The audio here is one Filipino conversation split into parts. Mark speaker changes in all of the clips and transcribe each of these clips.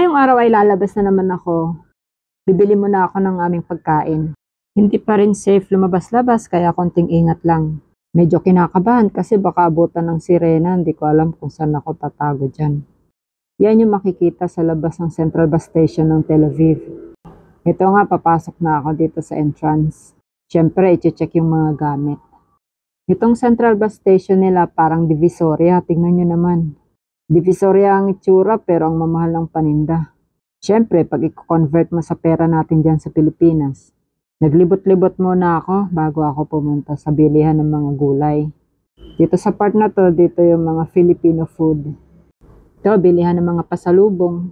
Speaker 1: Ngayong araw ay lalabas na naman ako. Bibili muna ako ng aming pagkain. Hindi pa rin safe lumabas-labas kaya konting ingat lang. Medyo kinakabahan kasi baka abutan ng sirena. Hindi ko alam kung saan ako tatago dyan. Yan yung makikita sa labas ng Central Bus Station ng Tel Aviv. Ito nga, papasok na ako dito sa entrance. Siyempre, i-check yung mga gamit. Itong Central Bus Station nila parang Divisoria. Tingnan nyo naman. Divisoria ang itsura pero ang mamahal ng paninda. Siyempre, pag i-convert mo sa pera natin dyan sa Pilipinas, naglibot-libot muna ako bago ako pumunta sa bilihan ng mga gulay. Dito sa part na to, dito yung mga Filipino food. Ito, bilihan ng mga pasalubong.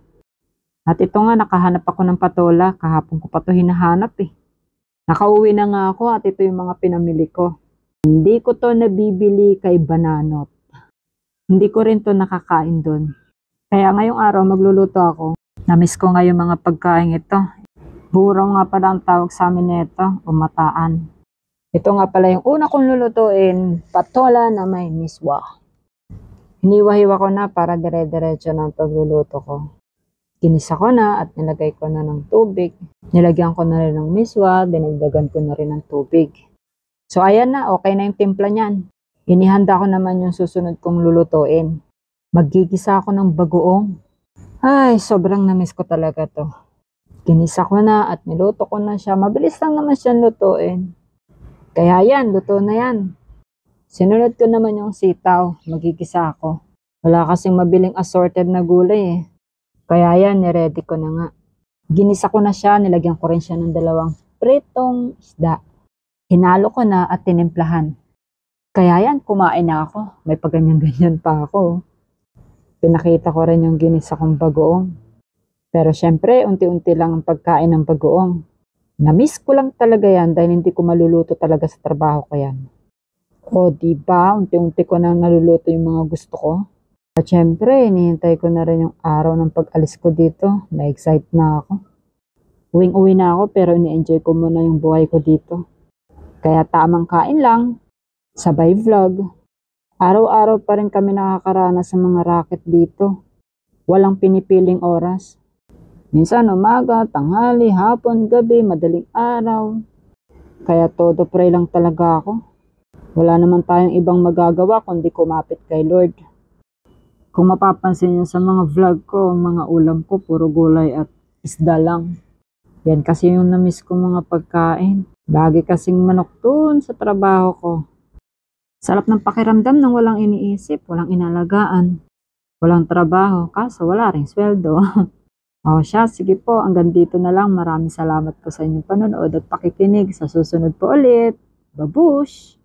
Speaker 1: At ito nga, nakahanap ako ng patola. Kahapon ko pa to hinahanap eh. Nakauwi na nga ako at ito yung mga pinamili ko. Hindi ko to nabibili kay Bananot. Hindi ko rin to nakakain doon. Kaya ngayong araw magluluto ako. Namiss ko nga yung mga pagkain ito. Buraw nga pala ang tawag sa amin nito, umataan. Ito nga pala yung una kong lulutuin, patola na may miswa. Hiniwa-hiwa ko na para dire-diretso ng pagluluto ko. Ginisa ko na at nilagay ko na ng tubig. Nilagyan ko na rin ng miswa, dinagdagan ko na rin ng tubig. So ayan na, okay na yung timpla niyan. Inihanda ko naman yung susunod kong lulutuin. Maggigisa ako ng bagoong. Ay, sobrang namiss ko talaga to. Ginisa ko na at niluto ko na siya. Mabilis lang naman siyang lutuin. Kaya yan, luto na yan. Sinunod ko naman yung sitaw. Magigisa ako. Wala kasing mabiling assorted na gulay eh. Kaya yan, niready ko na nga. Ginisa ko na siya. Nilagyan ko rin siya ng 2 pritong isda. Hinalo ko na at tinimplahan. Kaya yan, kumain na ako. May paganyan-ganyan pa ako. Pinakita ko rin yung ginisa kong bagoong. Pero syempre, unti-unti lang ang pagkain ng bagoong. Namiss ko lang talaga yan dahil hindi ko maluluto talaga sa trabaho ko yan. O diba, unti-unti ko na naluluto yung mga gusto ko. At syempre, hinihintay ko na rin yung araw ng pag-alis ko dito. Na-excite na ako. Uwing-uwi na ako pero ini-enjoy ko muna yung buhay ko dito. Kaya tamang kain lang. Sabay vlog. Araw-araw pa rin kami nakakaranas sa mga racket dito. Walang pinipiling oras. Minsan umaga, tanghali, hapon, gabi, madaling araw. Kaya todo pray lang talaga ako. Wala naman tayong ibang magagawa kundi kumapit kay Lord. Kung mapapansin niyo sa mga vlog ko, mga ulam ko, puro gulay at isda lang. Yan kasi yung namiss ko mga pagkain. Lagi kasing manok dun sa trabaho ko. Sarap ng pakiramdam nang walang iniisip, walang inalagaan, walang trabaho, kaso wala ring sweldo. O siya, sige po, hanggang dito na lang. Maraming salamat po sa inyong panonood at pakikinig. Sa susunod po ulit. Babush!